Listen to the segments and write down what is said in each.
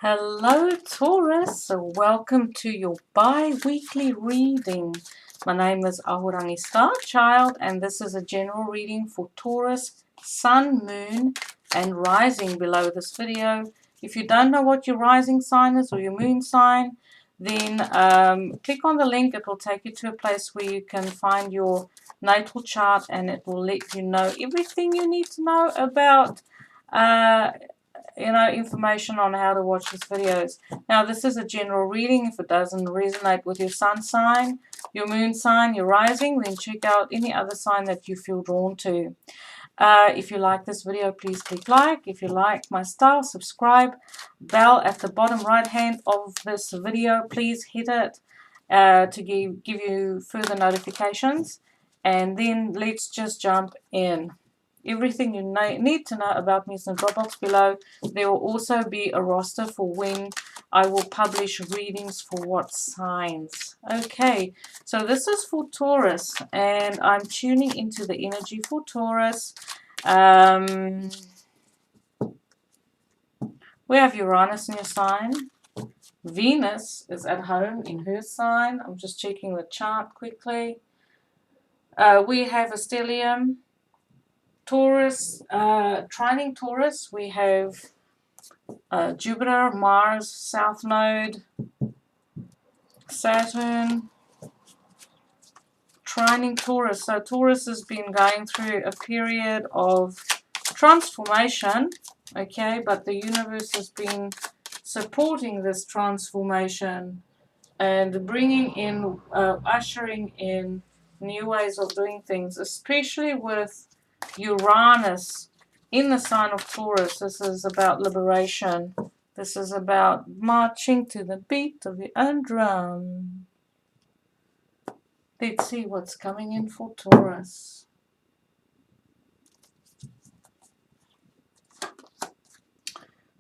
Hello Taurus, so welcome to your bi-weekly reading. My name is Ahorangi Starchild and this is a general reading for Taurus, Sun, Moon and Rising below this video. If you don't know what your rising sign is or your moon sign, then click on the link. It will take you to a place where you can find your natal chart and it will let you know everything you need to know about information on how to watch these videos. Now, this is a general reading. If it doesn't resonate with your sun sign, your moon sign, your rising, then check out any other sign that you feel drawn to. If you like this video, please click like. If you like my style, subscribe. Bell at the bottom right hand of this video, please hit it to give you further notifications. And then let's just jump in. Everything you need to know about me is in the drop box below. There will also be a roster for when I will publish readings for what signs. Okay, so this is for Taurus, and I'm tuning into the energy for Taurus. We have Uranus in your sign. Venus is at home in her sign. I'm just checking the chart quickly. We have a stellium. Taurus, trining Taurus, we have Jupiter, Mars, South Node, Saturn, trining Taurus. So Taurus has been going through a period of transformation, okay, but the universe has been supporting this transformation and bringing in, ushering in new ways of doing things, especially with Uranus in the sign of Taurus. This is about liberation. This is about marching to the beat of your own drum. Let's see what's coming in for Taurus.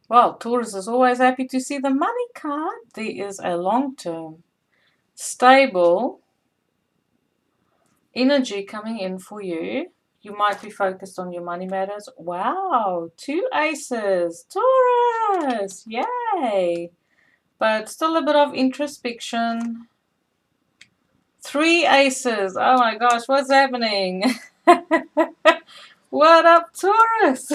Well, Taurus is always happy to see the money card. There is a long-term, stable energy coming in for you. You might be focused on your money matters. Wow, 2 aces. Taurus, yay. But still a bit of introspection. 3 aces. Oh my gosh, what's happening? What up, Taurus?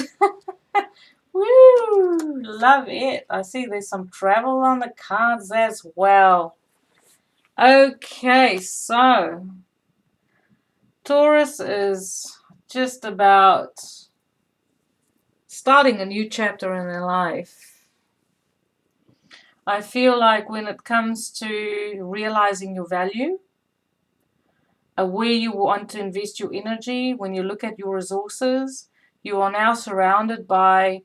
Woo, love it. I see there's some travel on the cards as well. Okay, so Taurus is just about starting a new chapter in their life. I feel like when it comes to realizing your value, where you want to invest your energy, when you look at your resources, you are now surrounded by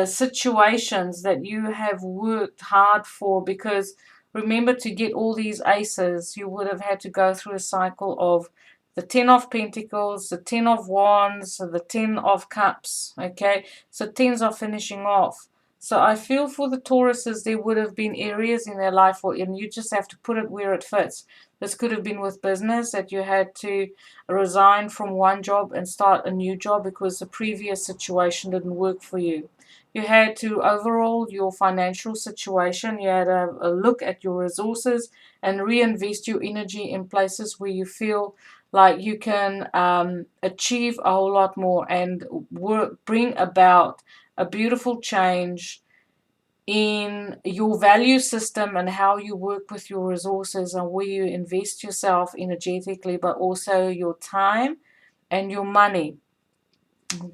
situations that you have worked hard for, because remember, to get all these aces, you would have had to go through a cycle of the 10 of Pentacles, the 10 of Wands, the 10 of Cups, okay? So 10s are finishing off. So I feel for the Tauruses, there would have been areas in their life and you just have to put it where it fits. This could have been with business, that you had to resign from one job and start a new job because the previous situation didn't work for you. You had to overhaul your financial situation. You had a look at your resources and reinvest your energy in places where you feel like you can achieve a whole lot more and bring about a beautiful change in your value system and how you work with your resources and where you invest yourself energetically, but also your time and your money.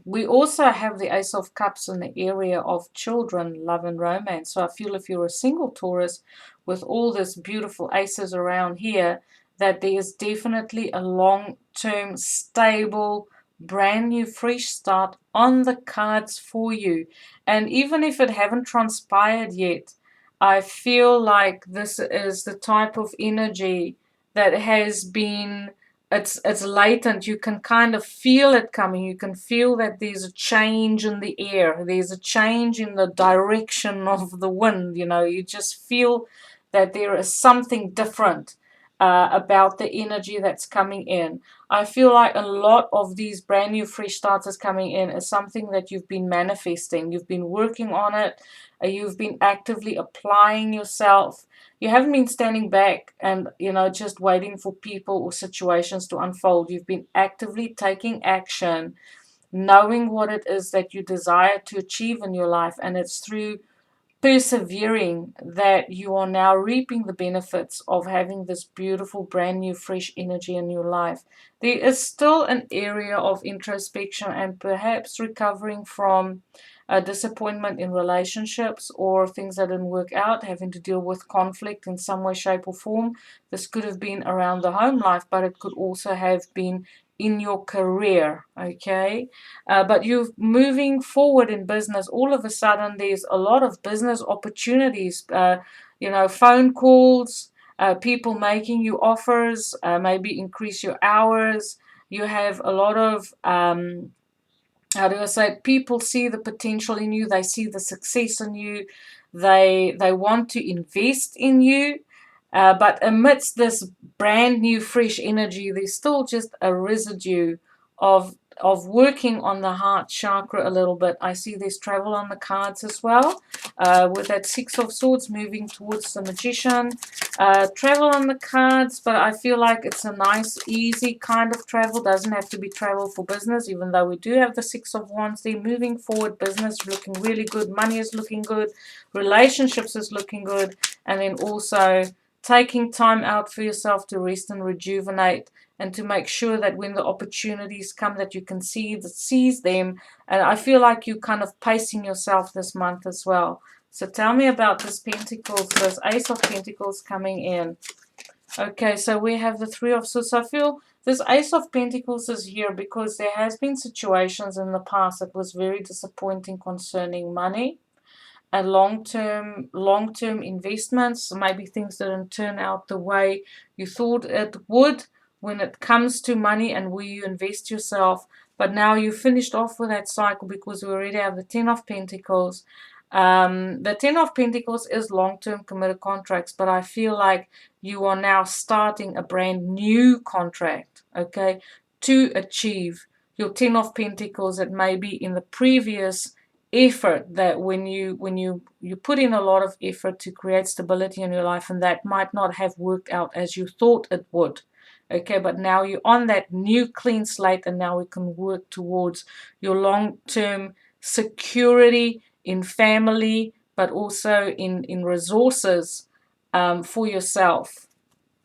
We also have the Ace of Cups in the area of children, love and romance. So I feel if you're a single Taurus with all this beautiful aces around here, that there is definitely a long-term, stable, brand new, fresh start on the cards for you. And even if it haven't transpired yet, I feel like this is the type of energy that has been, it's latent. You can kind of feel it coming. You can feel that there's a change in the air. There's a change in the direction of the wind. You know, you just feel that there is something different. about the energy that's coming in. I feel like a lot of these brand new fresh starters coming in is something that you've been manifesting. You've been working on it. You've been actively applying yourself. You haven't been standing back and, just waiting for people or situations to unfold. You've been actively taking action, knowing what it is that you desire to achieve in your life, and it's through persevering that you are now reaping the benefits of having this beautiful brand new fresh energy in your life. There is still an area of introspection and perhaps recovering from a disappointment in relationships or things that didn't work out, having to deal with conflict in some way, shape, or form. This could have been around the home life, but it could also have been in your career, okay? But you're moving forward in business. All of a sudden, there's a lot of business opportunities, phone calls, people making you offers, maybe increase your hours. You have a lot of, how do I say, people see the potential in you, they see the success in you, they want to invest in you. But amidst this brand new fresh energy, there's still just a residue of working on the heart chakra a little bit. I see there's travel on the cards as well, with that Six of Swords moving towards the Magician. Travel on the cards, but I feel like it's a nice, easy kind of travel. Doesn't have to be travel for business, even though we do have the Six of Wands there. Moving forward, business looking really good, money is looking good, relationships is looking good, and then also taking time out for yourself to rest and rejuvenate, and to make sure that when the opportunities come that you can seize them. And I feel like you kind of pacing yourself this month as well. So tell me about this Pentacles, this Ace of Pentacles coming in. Okay, so we have the Three of Swords. So I feel this Ace of Pentacles is here because there has been situations in the past that was very disappointing concerning money and long-term investments. Maybe things didn't turn out the way you thought it would when it comes to money and where you invest yourself. But now you finished off with that cycle because we already have the Ten of Pentacles. The Ten of Pentacles is long-term committed contracts, but I feel like you are now starting a brand new contract, okay, to achieve your Ten of Pentacles that may be in the previous effort, that when you put in a lot of effort to create stability in your life, and that might not have worked out as you thought it would, okay, but now you're on that new clean slate, and now we can work towards your long-term security in family, but also in resources for yourself.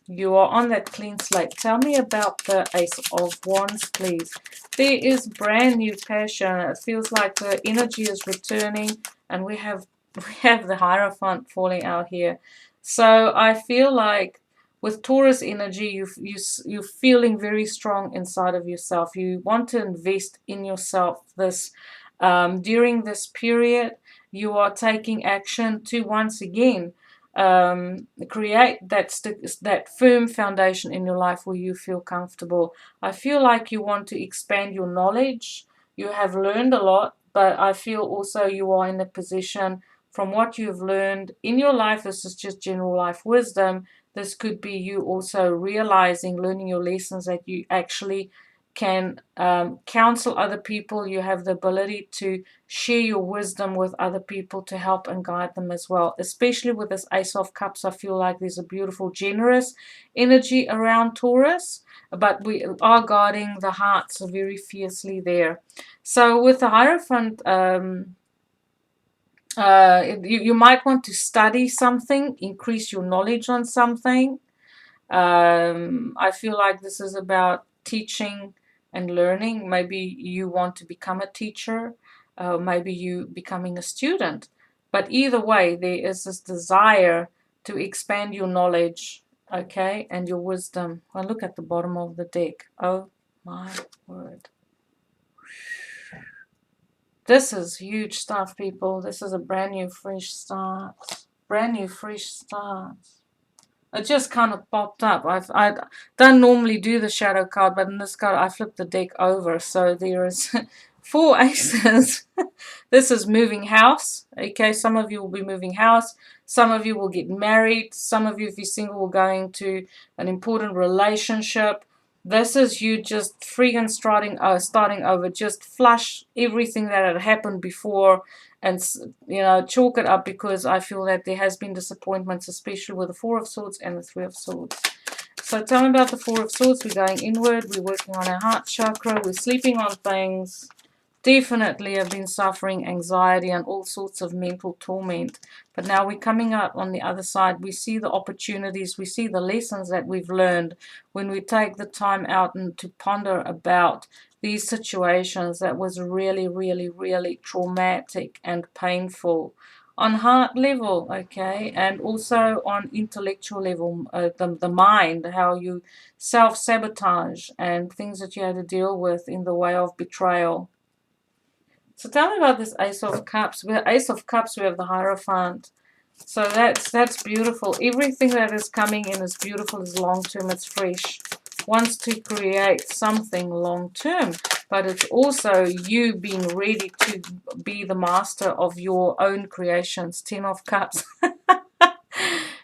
You are on that clean slate. Tell me about the Ace of Wands, please. There is brand new passion. It feels like the energy is returning, and we have the Hierophant falling out here. So I feel like with Taurus energy, you're feeling very strong inside of yourself. You want to invest in yourself during this period. You are taking action to once again create that firm foundation in your life where you feel comfortable. I feel like you want to expand your knowledge. You have learned a lot, but I feel also you are in a position, from what you've learned in your life, this is just general life wisdom. This could be you also realizing, learning your lessons, that you actually can counsel other people. You have the ability to share your wisdom with other people to help and guide them as well. Especially with this Ace of Cups, I feel like there's a beautiful, generous energy around Taurus, but we are guarding the hearts very fiercely there. So with the Hierophant, you might want to study something, increase your knowledge on something. I feel like this is about teaching and learning. Maybe you want to become a teacher, maybe you becoming a student. But either way, there is this desire to expand your knowledge, okay, and your wisdom. I look at the bottom of the deck. Oh my word. This is huge stuff, people. This is a brand new fresh start. Brand new fresh start. It just kind of popped up. I don't normally do the shadow card, but in this card I flipped the deck over. So there is 4 aces. This is moving house. Okay, some of you will be moving house. Some of you will get married. Some of you, if you're single, will go into an important relationship. This is you just freaking starting over. Just flush everything that had happened before and, you know, chalk it up, because I feel that there has been disappointments, especially with the 4 of Swords and the 3 of Swords. So tell me about the 4 of Swords. We're going inward. We're working on our heart chakra. We're sleeping on things. Definitely have been suffering anxiety and all sorts of mental torment. But now we're coming out on the other side. We see the opportunities. We see the lessons that we've learned when we take the time out and to ponder about these situations that was really, really, really traumatic and painful. On heart level, okay, and also on intellectual level, the mind, how you self-sabotage and things that you had to deal with in the way of betrayal. So tell me about this Ace of Cups. With Ace of Cups, we have the Hierophant. So that's beautiful. Everything that is coming in is beautiful, is long-term, it's fresh. Wants to create something long-term. But it's also you being ready to be the master of your own creations. 10 of Cups.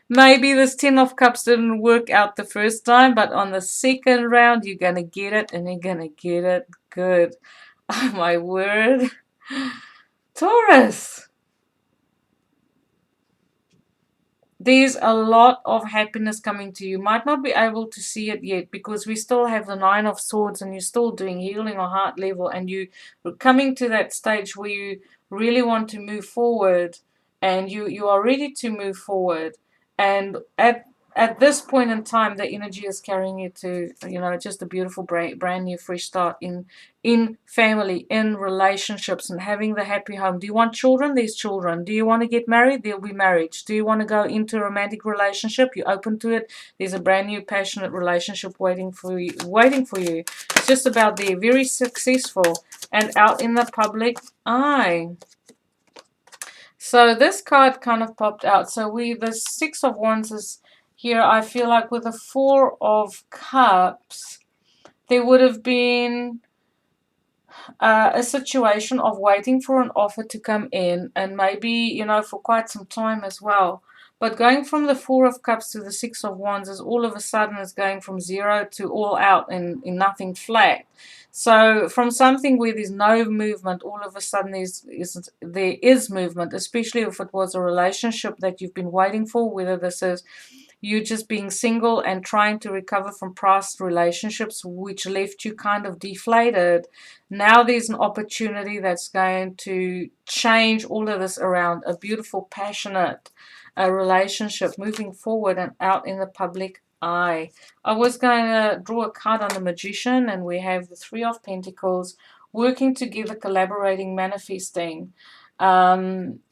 Maybe this 10 of Cups didn't work out the first time, but on the second round, you're going to get it, and you're going to get it good. Oh, my word. Taurus. There's a lot of happiness coming to you. Might not be able to see it yet because we still have the 9 of Swords and you're still doing healing on heart level, and you're coming to that stage where you really want to move forward, and you are ready to move forward. And at this point in time, the energy is carrying you to, you know, just a beautiful brand new fresh start in family, in relationships, and having the happy home. Do you want children? There's children. Do you want to get married? There'll be marriage. Do you want to go into a romantic relationship? You're open to it. There's a brand new passionate relationship waiting for you. It's just about they're very successful and out in the public eye. So this card kind of popped out. So the 6 of Wands is here. I feel like with the 4 of Cups, there would have been a situation of waiting for an offer to come in, and maybe, you know, for quite some time as well. But going from the 4 of Cups to the 6 of Wands is all of a sudden is going from 0 to all out in nothing flat. So from something where there's no movement, all of a sudden there is movement, especially if it was a relationship that you've been waiting for, whether this is you just being single and trying to recover from past relationships which left you kind of deflated. Now there's an opportunity that's going to change all of this around. A beautiful, passionate relationship moving forward and out in the public eye. I was going to draw a card on the Magician, and we have the 3 of Pentacles, working together, collaborating, manifesting.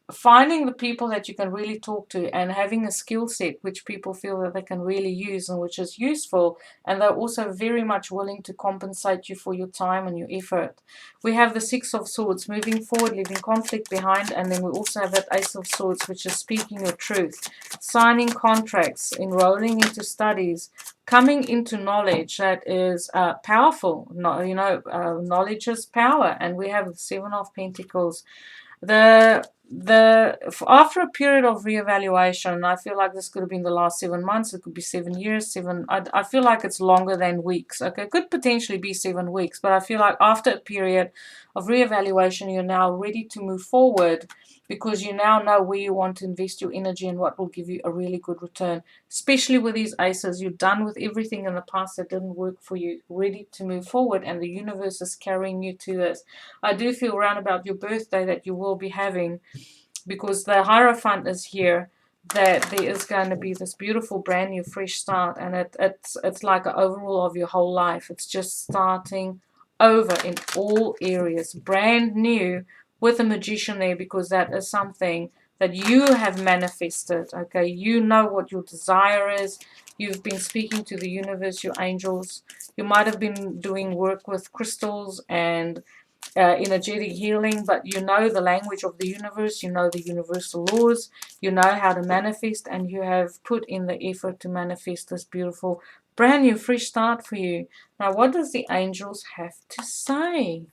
Finding the people that you can really talk to, and having a skill set which people feel that they can really use and which is useful, and they're also very much willing to compensate you for your time and your effort. We have the 6 of Swords, moving forward, leaving conflict behind, and then we also have that Ace of Swords, which is speaking your truth, signing contracts, enrolling into studies, coming into knowledge that is powerful. Knowledge is power. And we have the 7 of Pentacles. After a period of reevaluation, I feel like this could have been the last 7 months. It could be 7 years. I feel like it's longer than weeks. Okay, it could potentially be 7 weeks, but I feel like after a period of reevaluation, you're now ready to move forward, because you now know where you want to invest your energy and what will give you a really good return. Especially with these aces, you're done with everything in the past that didn't work for you, ready to move forward, and the universe is carrying you to this. I do feel around about your birthday that you will be having, because the Hierophant is here, that there is going to be this beautiful brand new fresh start, and it's like an overall of your whole life. It's just starting over in all areas, brand new, with a Magician there, because that is something that you have manifested. Okay, you know what your desire is. You've been speaking to the universe, your angels. You might have been doing work with crystals and energetic healing, but you know the language of the universe, you know the universal laws, you know how to manifest, and you have put in the effort to manifest this beautiful brand new fresh start for you. Now, what does the angels have to say?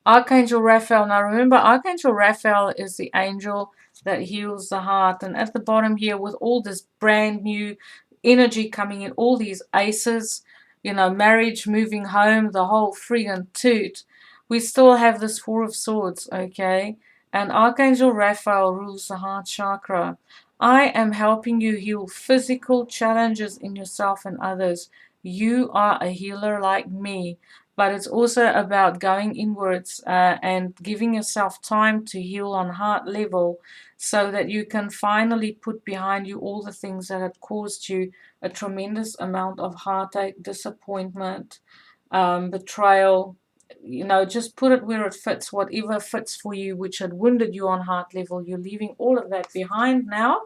Archangel Raphael. Now remember, Archangel Raphael is the angel that heals the heart. And at the bottom here, with all this brand new energy coming in, all these aces, you know, marriage, moving home, the whole friggin' toot, we still have this Four of Swords, okay? And Archangel Raphael rules the heart chakra. I am helping you heal physical challenges in yourself and others. You are a healer like me, but it's also about going inwards and giving yourself time to heal on heart level, so that you can finally put behind you all the things that had caused you a tremendous amount of heartache, disappointment, betrayal. You know, just put it where it fits, whatever fits for you, which had wounded you on heart level. You're leaving all of that behind now,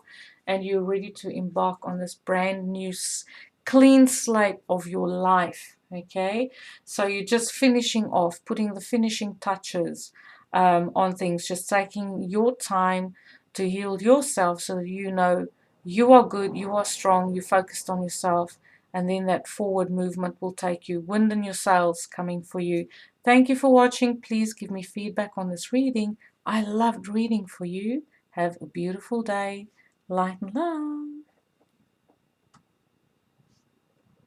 and you're ready to embark on this brand new clean slate of your life. Okay, so you're just finishing off, putting the finishing touches on things, just taking your time to heal yourself, so that you know you are good, you are strong, you're focused on yourself, and then that forward movement will take you. Wind in your sails coming for you. Thank you for watching. Please give me feedback on this reading. I loved reading for you. Have a beautiful day. Light and love.